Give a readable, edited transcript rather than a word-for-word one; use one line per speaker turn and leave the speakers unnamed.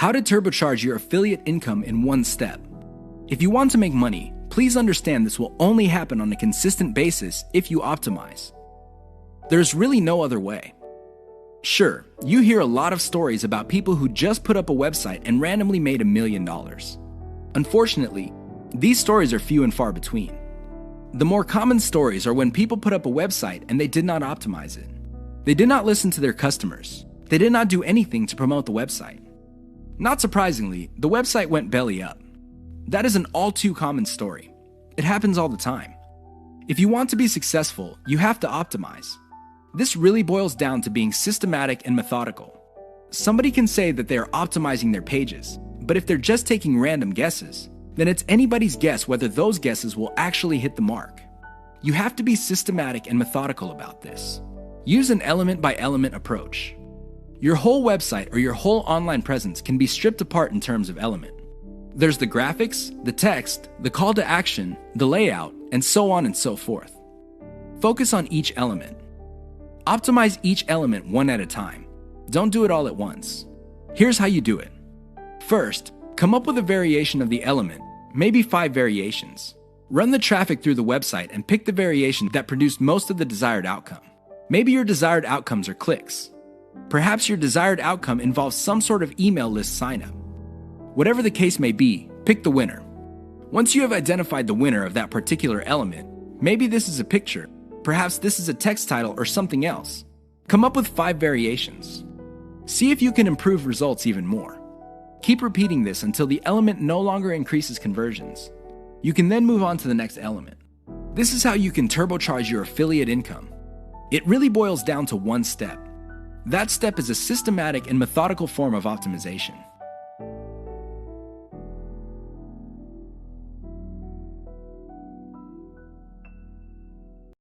How to turbocharge your affiliate income in one step. If you want to make money, please understand this will only happen on a consistent basis if you optimize. There's really no other way. Sure, you hear a lot of stories about people who just put up a website and randomly made $1 million. Unfortunately, these stories are few and far between. The more common stories are when people put up a website and they did not optimize it. They did not listen to their customers. They did not do anything to promote the website. Not surprisingly, the website went belly up. That is an all too common story. It happens all the time. If you want to be successful, you have to optimize. This really boils down to being systematic and methodical. Somebody can say that they are optimizing their pages, but if they're just taking random guesses, then it's anybody's guess whether those guesses will actually hit the mark. You have to be systematic and methodical about this. Use an element-by-element approach. Your whole website or your whole online presence can be stripped apart in terms of element. There's the graphics, the text, the call to action, the layout, and so on and so forth. Focus on each element. Optimize each element one at a time. Don't do it all at once. Here's how you do it. First, come up with a variation of the element, maybe 5 variations. Run the traffic through the website and pick the variation that produced most of the desired outcome. Maybe your desired outcomes are clicks. Perhaps your desired outcome involves some sort of email list sign-up. Whatever the case may be, pick the winner. Once you have identified the winner of that particular element, maybe this is a picture, perhaps this is a text title or something else. Come up with 5 variations. See if you can improve results even more. Keep repeating this until the element no longer increases conversions. You can then move on to the next element. This is how you can turbocharge your affiliate income. It really boils down to one step. That step is a systematic and methodical form of optimization.